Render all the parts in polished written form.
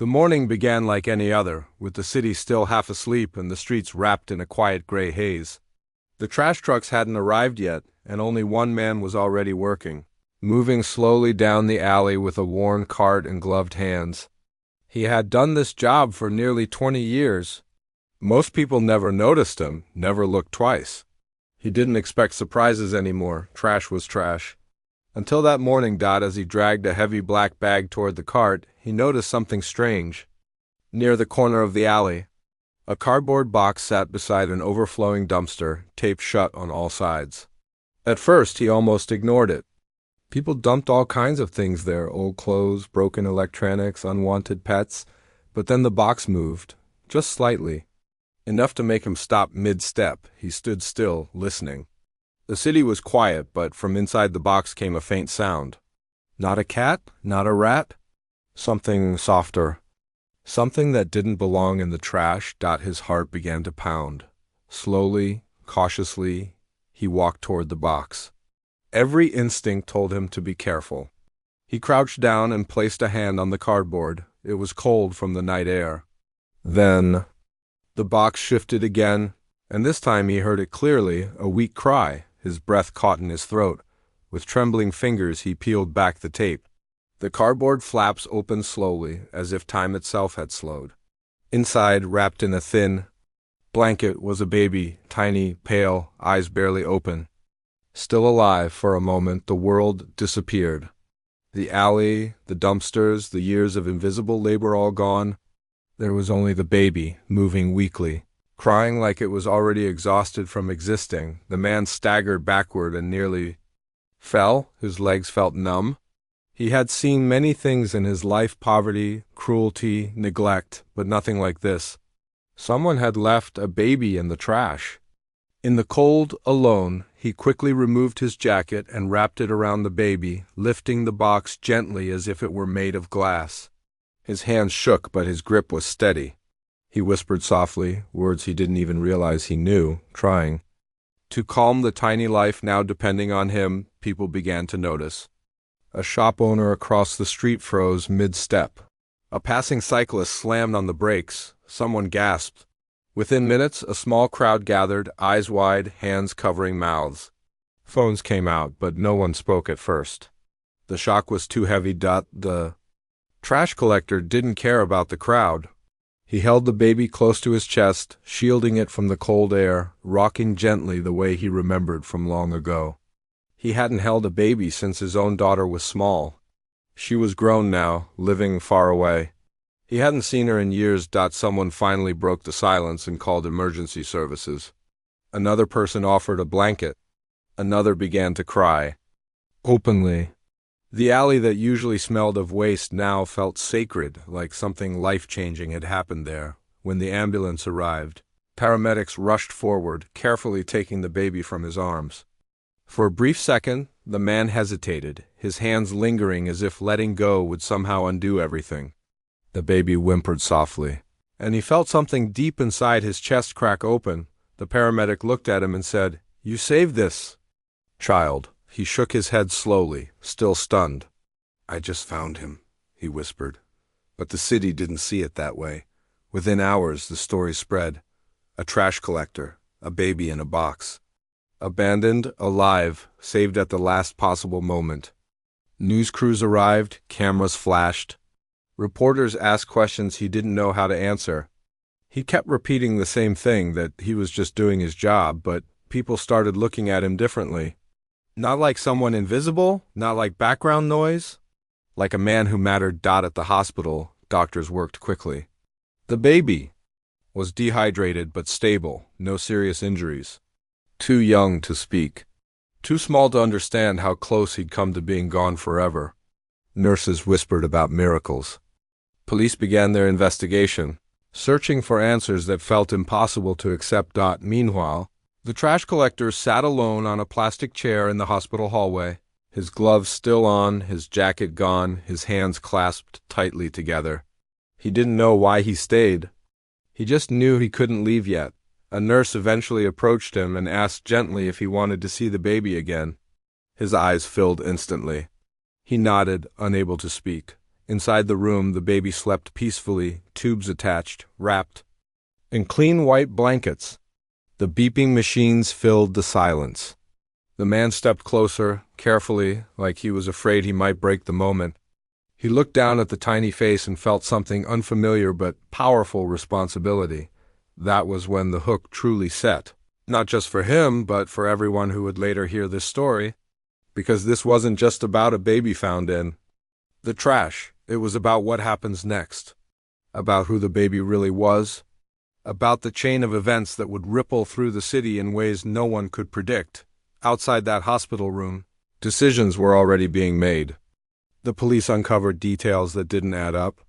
The morning began like any other, with the city still half asleep and the streets wrapped in a quiet gray haze. The trash trucks hadn't arrived yet, and only one man was already working, moving slowly down the alley with a worn cart and gloved hands. He had done this job for nearly 20 years. Most people never noticed him, never looked twice. He didn't expect surprises anymore. Trash was trash. Until that morning, as he dragged a heavy black bag toward the cart, he noticed something strange. Near the corner of the alley, a cardboard box sat beside an overflowing dumpster, taped shut on all sides. At first, he almost ignored it. People dumped all kinds of things there, old clothes, broken electronics, unwanted pets, but then the box moved, just slightly. Enough to make him stop mid-step. He stood still, listening. The city was quiet, but from inside the box came a faint sound. Not a cat, not a rat. Something softer. Something that didn't belong in the trash. His heart began to pound. Slowly, cautiously, he walked toward the box. Every instinct told him to be careful. He crouched down and placed a hand on the cardboard. It was cold from the night air. Then the box shifted again, and this time he heard it clearly, a weak cry. His breath caught in his throat. With trembling fingers, he peeled back the tape. The cardboard flaps opened slowly, as if time itself had slowed. Inside, wrapped in a thin blanket, was a baby, tiny, pale, eyes barely open. Still alive for a moment, the world disappeared. The alley, the dumpsters, the years of invisible labor all gone. There was only the baby, moving weakly, crying like it was already exhausted from existing. The man staggered backward and nearly fell. His legs felt numb. He had seen many things in his life: poverty, cruelty, neglect, but nothing like this. Someone had left a baby in the trash. In the cold, alone, he quickly removed his jacket and wrapped it around the baby, lifting the box gently as if it were made of glass. His hands shook, but his grip was steady. He whispered softly, words he didn't even realize he knew, trying to calm the tiny life now depending on him. People began to notice. A shop owner across the street froze mid-step. A passing cyclist slammed on the brakes. Someone gasped. Within minutes, a small crowd gathered, eyes wide, hands covering mouths. Phones came out, but no one spoke at first. The shock was too heavy. The trash collector didn't care about the crowd. He held the baby close to his chest, shielding it from the cold air, rocking gently the way he remembered from long ago. He hadn't held a baby since his own daughter was small. She was grown now, living far away. He hadn't seen her in years. Someone finally broke the silence and called emergency services. Another person offered a blanket. Another began to cry. Openly. The alley that usually smelled of waste now felt sacred, like something life-changing had happened there. When the ambulance arrived, paramedics rushed forward, carefully taking the baby from his arms. For a brief second, the man hesitated, his hands lingering as if letting go would somehow undo everything. The baby whimpered softly, and he felt something deep inside his chest crack open. The paramedic looked at him and said, "You saved this child." He shook his head slowly, still stunned. "I just found him," he whispered. But the city didn't see it that way. Within hours, the story spread. A trash collector, a baby in a box. Abandoned, alive, saved at the last possible moment. News crews arrived, cameras flashed. Reporters asked questions he didn't know how to answer. He kept repeating the same thing, that he was just doing his job, but people started looking at him differently. Not like someone invisible, not like background noise. Like a man who mattered. At the hospital, doctors worked quickly. The baby was dehydrated but stable, no serious injuries. Too young to speak. Too small to understand how close he'd come to being gone forever. Nurses whispered about miracles. Police began their investigation, searching for answers that felt impossible to accept. Meanwhile, the trash collector sat alone on a plastic chair in the hospital hallway, his gloves still on, his jacket gone, his hands clasped tightly together. He didn't know why he stayed. He just knew he couldn't leave yet. A nurse eventually approached him and asked gently if he wanted to see the baby again. His eyes filled instantly. He nodded, unable to speak. Inside the room, the baby slept peacefully, tubes attached, wrapped in clean white blankets. The beeping machines filled the silence. The man stepped closer, carefully, like he was afraid he might break the moment. He looked down at the tiny face and felt something unfamiliar but powerful responsibility. That was when the hook truly set. Not just for him, but for everyone who would later hear this story. Because this wasn't just about a baby found in the trash. It was about what happens next. About who the baby really was. About the chain of events that would ripple through the city in ways no one could predict. Outside that hospital room, decisions were already being made. The police uncovered details that didn't add up.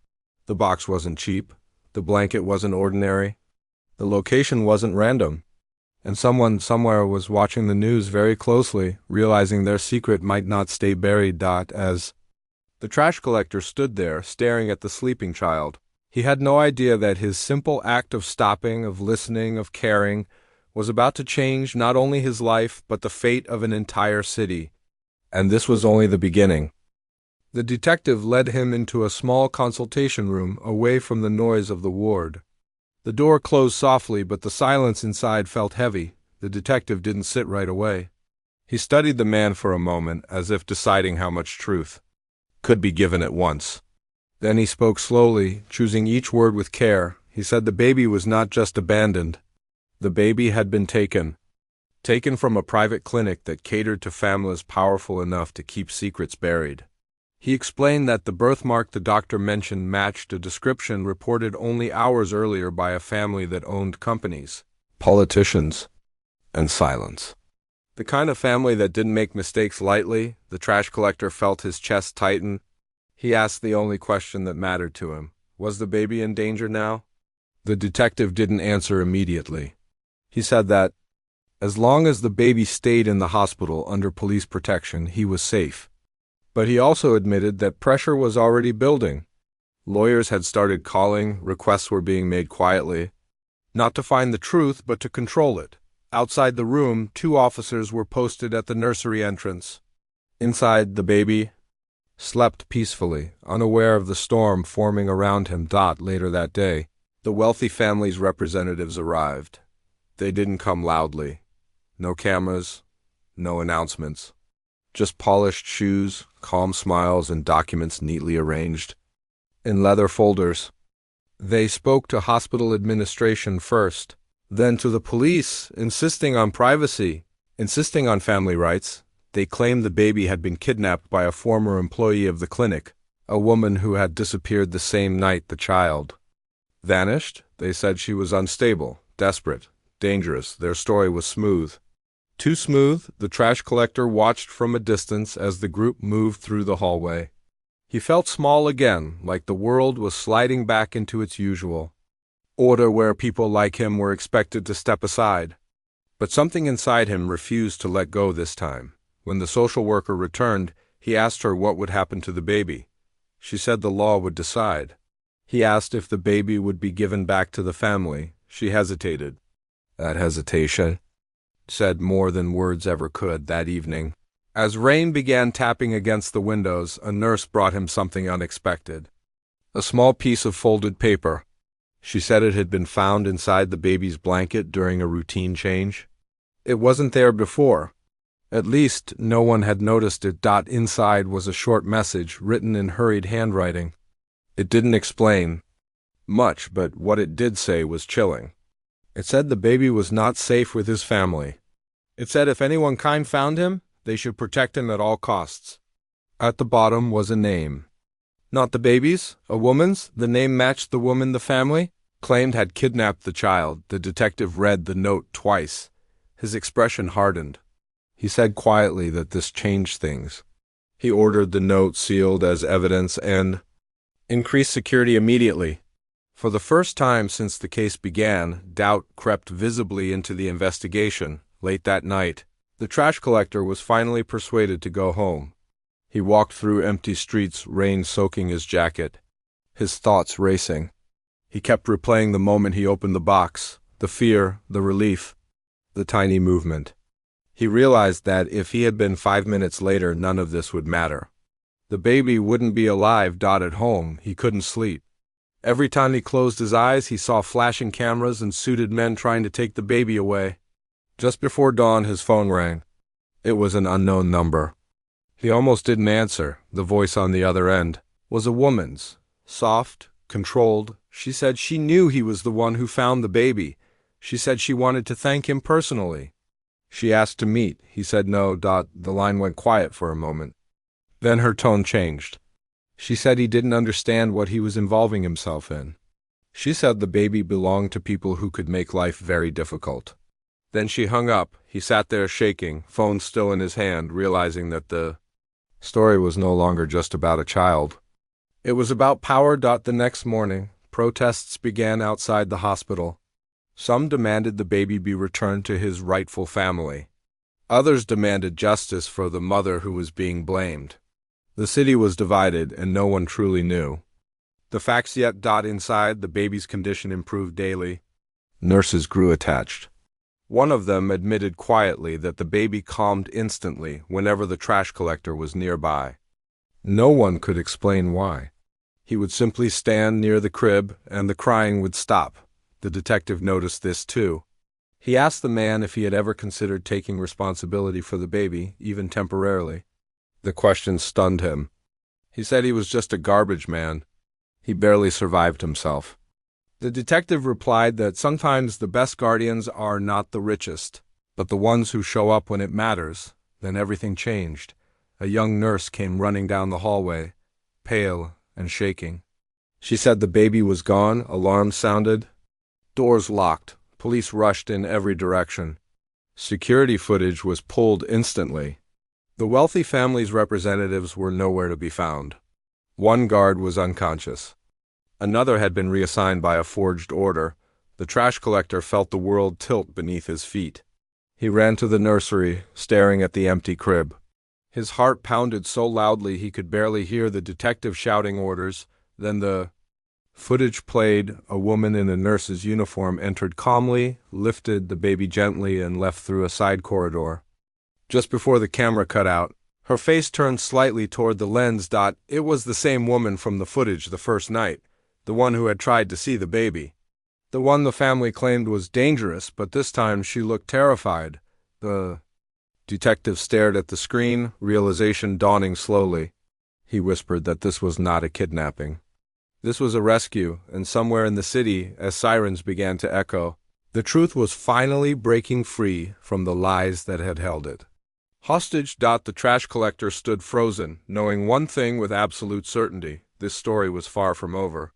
The box wasn't cheap. The blanket wasn't ordinary. The location wasn't random. And someone somewhere was watching the news very closely, realizing their secret might not stay buried. As the trash collector stood there, staring at the sleeping child, he had no idea that his simple act of stopping, of listening, of caring, was about to change not only his life, but the fate of an entire city. And this was only the beginning. The detective led him into a small consultation room, away from the noise of the ward. The door closed softly, but the silence inside felt heavy. The detective didn't sit right away. He studied the man for a moment, as if deciding how much truth could be given at once. Then he spoke slowly, choosing each word with care. He said the baby was not just abandoned. The baby had been taken from a private clinic that catered to families powerful enough to keep secrets buried. He explained that the birthmark the doctor mentioned matched a description reported only hours earlier by a family that owned companies, politicians, and silence. The kind of family that didn't make mistakes lightly. The trash collector felt his chest tighten. He asked the only question that mattered to him. Was the baby in danger now? The detective didn't answer immediately. He said that, as long as the baby stayed in the hospital under police protection, he was safe. But he also admitted that pressure was already building. Lawyers had started calling, requests were being made quietly. Not to find the truth, but to control it. Outside the room, 2 officers were posted at the nursery entrance. Inside, the baby slept peacefully, unaware of the storm forming around him. Later that day, the wealthy family's representatives arrived. They didn't come loudly. No cameras, no announcements. Just polished shoes, calm smiles, and documents neatly arranged in leather folders. They spoke to hospital administration first, then to the police, insisting on privacy, insisting on family rights. They claimed the baby had been kidnapped by a former employee of the clinic, a woman who had disappeared the same night the child vanished. They said she was unstable, desperate, dangerous. Their story was smooth. Too smooth. The trash collector watched from a distance as the group moved through the hallway. He felt small again, like the world was sliding back into its usual order where people like him were expected to step aside. But something inside him refused to let go this time. When the social worker returned, he asked her what would happen to the baby. She said the law would decide. He asked if the baby would be given back to the family. She hesitated. That hesitation said more than words ever could that evening. As rain began tapping against the windows, a nurse brought him something unexpected. A small piece of folded paper. She said it had been found inside the baby's blanket during a routine change. It wasn't there before. At least, no one had noticed it. Inside was a short message written in hurried handwriting. It didn't explain much, but what it did say was chilling. It said the baby was not safe with his family. It said if anyone kind found him, they should protect him at all costs. At the bottom was a name. Not the baby's, a woman's. The name matched the woman the family claimed had kidnapped the child. The detective read the note twice. His expression hardened. He said quietly that this changed things. He ordered the note sealed as evidence and increased security immediately. For the first time since the case began, doubt crept visibly into the investigation. Late that night, the trash collector was finally persuaded to go home. He walked through empty streets, rain soaking his jacket, his thoughts racing. He kept replaying the moment he opened the box, the fear, the relief, the tiny movement. He realized that if he had been 5 minutes later, none of this would matter. The baby wouldn't be alive. At home, he couldn't sleep. Every time he closed his eyes, he saw flashing cameras and suited men trying to take the baby away. Just before dawn, his phone rang. It was an unknown number. He almost didn't answer. The voice on the other end was a woman's. Soft, controlled. She said she knew he was the one who found the baby. She said she wanted to thank him personally. She asked to meet. He said no. The line went quiet for a moment. Then her tone changed. She said he didn't understand what he was involving himself in. She said the baby belonged to people who could make life very difficult. Then she hung up. He sat there shaking, phone still in his hand, realizing that the story was no longer just about a child. It was about power. The next morning, protests began outside the hospital. Some demanded the baby be returned to his rightful family. Others demanded justice for the mother who was being blamed. The city was divided, and no one truly knew the facts yet. Inside, the baby's condition improved daily. Nurses grew attached. One of them admitted quietly that the baby calmed instantly whenever the trash collector was nearby. No one could explain why. He would simply stand near the crib, and the crying would stop. The detective noticed this too. He asked the man if he had ever considered taking responsibility for the baby, even temporarily. The question stunned him. He said he was just a garbage man. He barely survived himself. The detective replied that sometimes the best guardians are not the richest, but the ones who show up when it matters. Then everything changed. A young nurse came running down the hallway, pale and shaking. She said the baby was gone. Alarms sounded. Doors locked. Police rushed in every direction. Security footage was pulled instantly. The wealthy family's representatives were nowhere to be found. One guard was unconscious. Another had been reassigned by a forged order. The trash collector felt the world tilt beneath his feet. He ran to the nursery, staring at the empty crib. His heart pounded so loudly he could barely hear the detective shouting orders. Then the footage played. A woman in a nurse's uniform entered calmly, lifted the baby gently, and left through a side corridor. Just before the camera cut out, her face turned slightly toward the lens. It was the same woman from the footage the first night, the one who had tried to see the baby. The one the family claimed was dangerous, but this time she looked terrified. The detective stared at the screen, realization dawning slowly. He whispered that this was not a kidnapping. This was a rescue, and somewhere in the city, as sirens began to echo, the truth was finally breaking free from the lies that had held it. Hostage. The trash collector stood frozen, knowing one thing with absolute certainty: this story was far from over.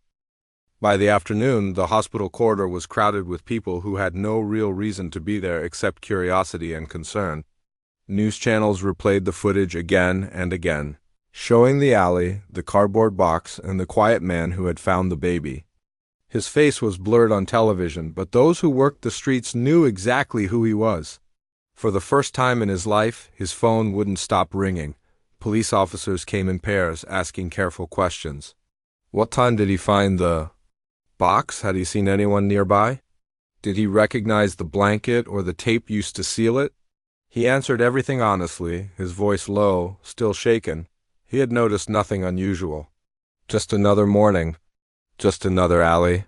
By the afternoon, the hospital corridor was crowded with people who had no real reason to be there except curiosity and concern. News channels replayed the footage again and again, showing the alley, the cardboard box, and the quiet man who had found the baby. His face was blurred on television, but those who worked the streets knew exactly who he was. For the first time in his life, his phone wouldn't stop ringing. Police officers came in pairs, asking careful questions. What time did he find the box? Had he seen anyone nearby? Did he recognize the blanket or the tape used to seal it? He answered everything honestly, his voice low, still shaken. He had noticed nothing unusual. Just another morning. Just another alley.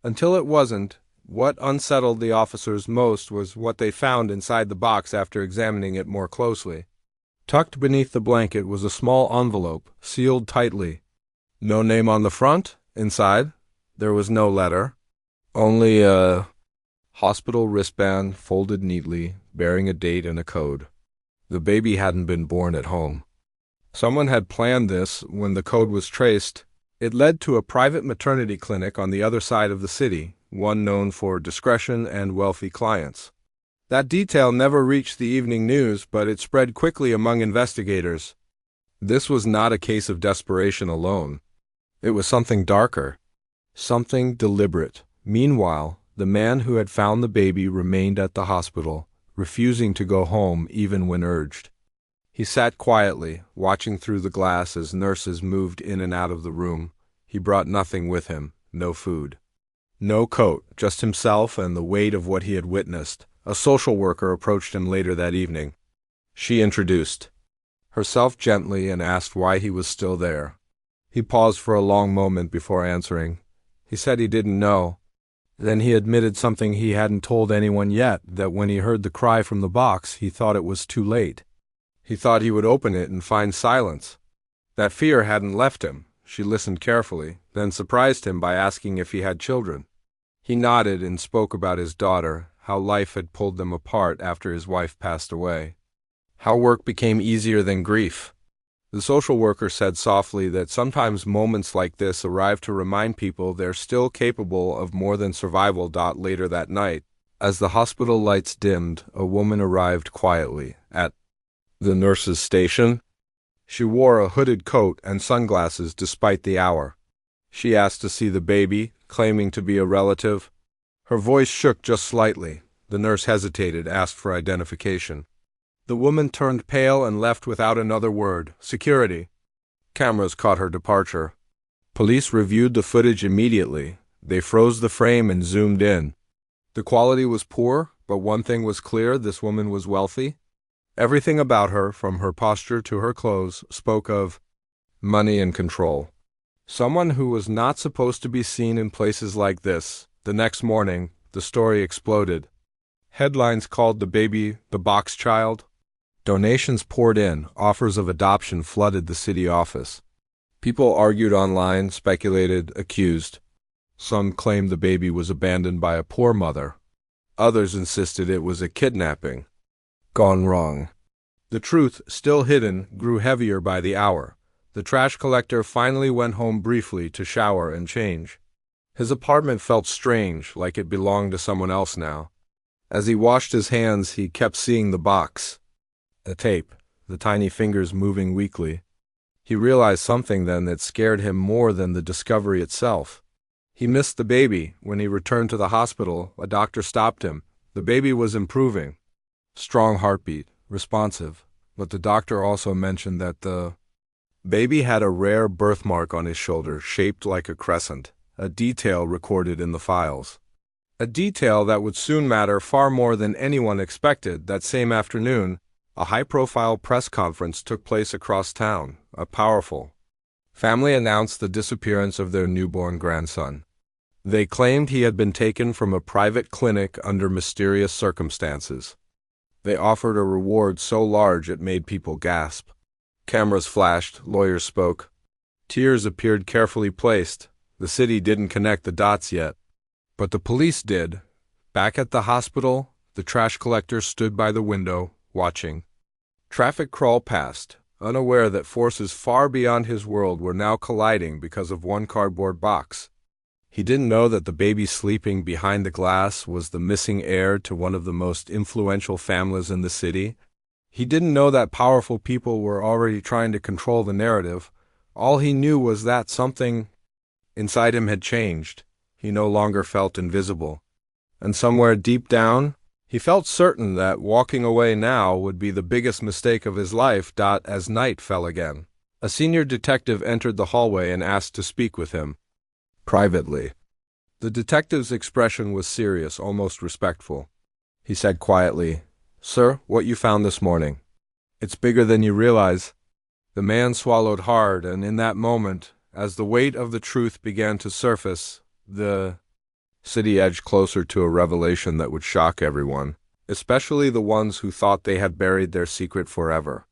Until it wasn't. What unsettled the officers most was what they found inside the box after examining it more closely. Tucked beneath the blanket was a small envelope, sealed tightly. No name on the front. Inside, there was no letter. Only a hospital wristband folded neatly, bearing a date and a code. The baby hadn't been born at home. Someone had planned this. When the code was traced, it led to a private maternity clinic on the other side of the city, one known for discretion and wealthy clients. That detail never reached the evening news, but it spread quickly among investigators. This was not a case of desperation alone. It was something darker, something deliberate. Meanwhile, the man who had found the baby remained at the hospital, refusing to go home even when urged. He sat quietly, watching through the glass as nurses moved in and out of the room. He brought nothing with him, no food. No coat, just himself and the weight of what he had witnessed. A social worker approached him later that evening. She introduced herself gently and asked why he was still there. He paused for a long moment before answering. He said he didn't know. Then he admitted something he hadn't told anyone yet, that when he heard the cry from the box, he thought it was too late. He thought he would open it and find silence. That fear hadn't left him. She listened carefully, then surprised him by asking if he had children. He nodded and spoke about his daughter, how life had pulled them apart after his wife passed away, how work became easier than grief. The social worker said softly that sometimes moments like this arrive to remind people they're still capable of more than survival. Later that night, as the hospital lights dimmed, a woman arrived quietly at the nurse's station. She wore a hooded coat and sunglasses despite the hour. She asked to see the baby, claiming to be a relative. Her voice shook just slightly. The nurse hesitated, asked for identification. The woman turned pale and left without another word. Security. Cameras caught her departure. Police reviewed the footage immediately. They froze the frame and zoomed in. The quality was poor, but one thing was clear: this woman was wealthy. Everything about her, from her posture to her clothes, spoke of money and control. Someone who was not supposed to be seen in places like this. The next morning, the story exploded. Headlines called the baby the box child. Donations poured in. Offers of adoption flooded the city office. People argued online, speculated, accused. Some claimed the baby was abandoned by a poor mother. Others insisted it was a kidnapping gone wrong. The truth, still hidden, grew heavier by the hour. The trash collector finally went home briefly to shower and change. His apartment felt strange, like it belonged to someone else now. As he washed his hands, he kept seeing the box. The tape, the tiny fingers moving weakly. He realized something then that scared him more than the discovery itself. He missed the baby. When he returned to the hospital, a doctor stopped him. The baby was improving. Strong heartbeat, responsive, but the doctor also mentioned that the baby had a rare birthmark on his shoulder, shaped like a crescent, a detail recorded in the files. A detail that would soon matter far more than anyone expected. That same afternoon, a high-profile press conference took place across town. A powerful family announced the disappearance of their newborn grandson. They claimed he had been taken from a private clinic under mysterious circumstances. They offered a reward so large it made people gasp. Cameras flashed, lawyers spoke. Tears appeared carefully placed. The city didn't connect the dots yet. But the police did. Back at the hospital, the trash collector stood by the window, watching. Traffic crawled past, unaware that forces far beyond his world were now colliding because of one cardboard box. He didn't know that the baby sleeping behind the glass was the missing heir to one of the most influential families in the city. He didn't know that powerful people were already trying to control the narrative. All he knew was that something inside him had changed. He no longer felt invisible. And somewhere deep down, he felt certain that walking away now would be the biggest mistake of his life. As night fell again, a senior detective entered the hallway and asked to speak with him. Privately. The detective's expression was serious, almost respectful. He said quietly, "Sir, what you found this morning. It's bigger than you realize." The man swallowed hard, and in that moment, as the weight of the truth began to surface, the city edged closer to a revelation that would shock everyone, especially the ones who thought they had buried their secret forever.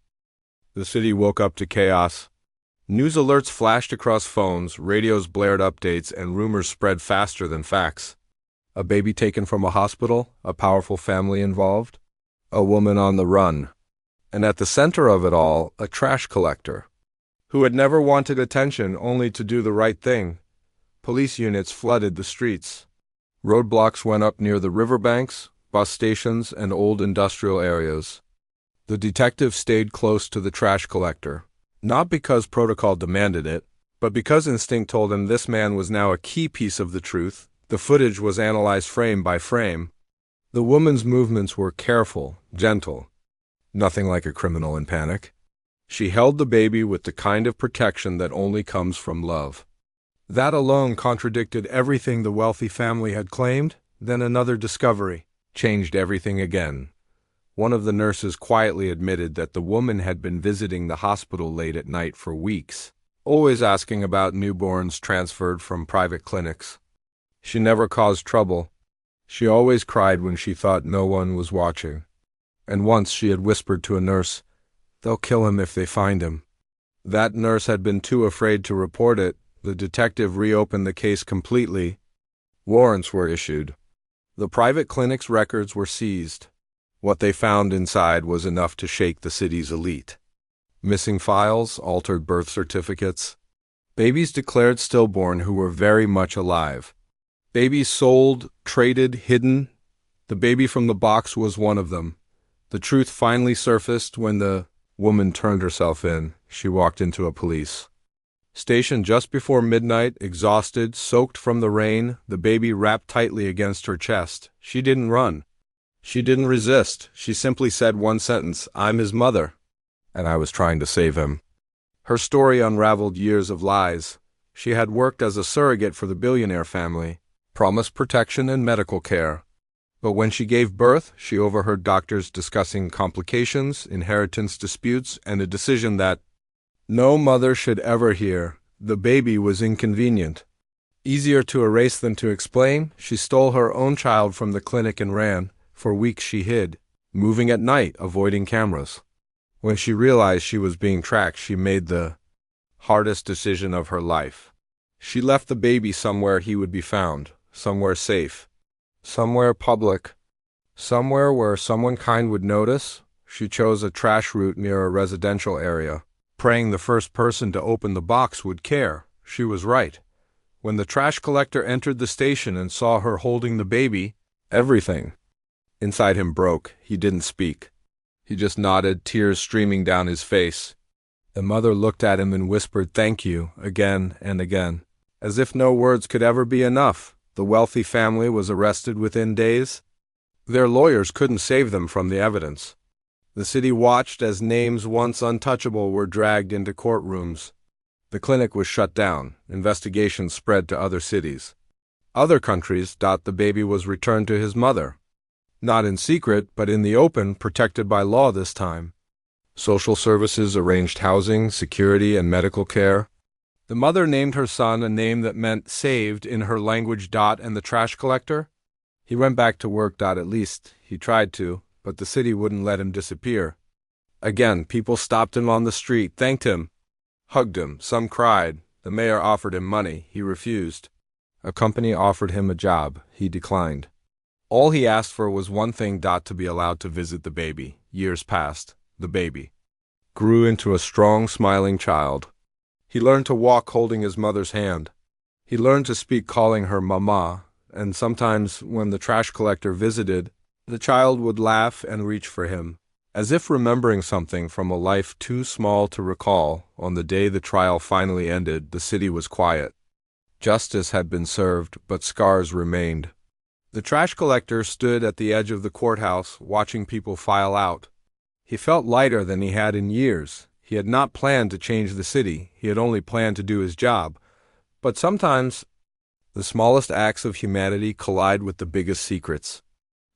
The city woke up to chaos. News alerts flashed across phones, radios blared updates, and rumors spread faster than facts. A baby taken from a hospital, a powerful family involved, a woman on the run. And at the center of it all, a trash collector, who had never wanted attention, only to do the right thing. Police units flooded the streets. Roadblocks went up near the riverbanks, bus stations, and old industrial areas. The detective stayed close to the trash collector, not because protocol demanded it, but because instinct told him this man was now a key piece of the truth. The footage was analyzed frame by frame. The woman's movements were careful, gentle, nothing like a criminal in panic. She held the baby with the kind of protection that only comes from love. That alone contradicted everything the wealthy family had claimed. Then another discovery changed everything again. One of the nurses quietly admitted that the woman had been visiting the hospital late at night for weeks, always asking about newborns transferred from private clinics. She never caused trouble. She always cried when she thought no one was watching. And once she had whispered to a nurse, "They'll kill him if they find him." That nurse had been too afraid to report it. The detective reopened the case completely. Warrants were issued. The private clinic's records were seized. What they found inside was enough to shake the city's elite. Missing files, altered birth certificates, babies declared stillborn who were very much alive. Babies sold, traded, hidden. The baby from the box was one of them. The truth finally surfaced when the woman turned herself in. She walked into a police station just before midnight, exhausted, soaked from the rain, the baby wrapped tightly against her chest. She didn't run. She didn't resist. She simply said one sentence, "I'm his mother, and I was trying to save him." Her story unraveled years of lies. She had worked as a surrogate for the billionaire family, promised protection and medical care. But when she gave birth, she overheard doctors discussing complications, inheritance disputes, and a decision that no mother should ever hear. The baby was inconvenient. Easier to erase than to explain, she stole her own child from the clinic and ran. For weeks she hid, moving at night, avoiding cameras. When she realized she was being tracked, she made the hardest decision of her life. She left the baby somewhere he would be found, somewhere safe, somewhere public, somewhere where someone kind would notice. She chose a trash route near a residential area, praying the first person to open the box would care. She was right. When the trash collector entered the station and saw her holding the baby, everything inside him broke. He didn't speak. He just nodded, tears streaming down his face. The mother looked at him and whispered "thank you" again and again, as if no words could ever be enough. The wealthy family was arrested within days. Their lawyers couldn't save them from the evidence. The city watched as names once untouchable were dragged into courtrooms. The clinic was shut down. Investigations spread to other cities. Other countries. The baby was returned to his mother. Not in secret, but in the open, protected by law this time. Social services arranged housing, security, and medical care. The mother named her son a name that meant saved in her language. And the trash collector? He went back to work. At least he tried to, but the city wouldn't let him disappear. Again, people stopped him on the street, thanked him, hugged him. Some cried. The mayor offered him money. He refused. A company offered him a job. He declined. All he asked for was one thing: to be allowed to visit the baby. Years passed. The baby grew into a strong, smiling child. He learned to walk holding his mother's hand. He learned to speak calling her mama, and sometimes when the trash collector visited, the child would laugh and reach for him, as if remembering something from a life too small to recall. On the day the trial finally ended, the city was quiet. Justice had been served, but scars remained. The trash collector stood at the edge of the courthouse, watching people file out. He felt lighter than he had in years. He had not planned to change the city. He had only planned to do his job. But sometimes the smallest acts of humanity collide with the biggest secrets.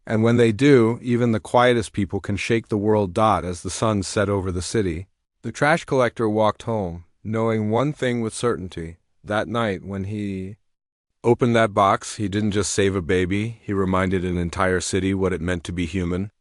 And when they do, even the quietest people can shake the world. As the sun set over the city, the trash collector walked home, knowing one thing with certainty. That night, when he opened that box, he didn't just save a baby, he reminded an entire city what it meant to be human.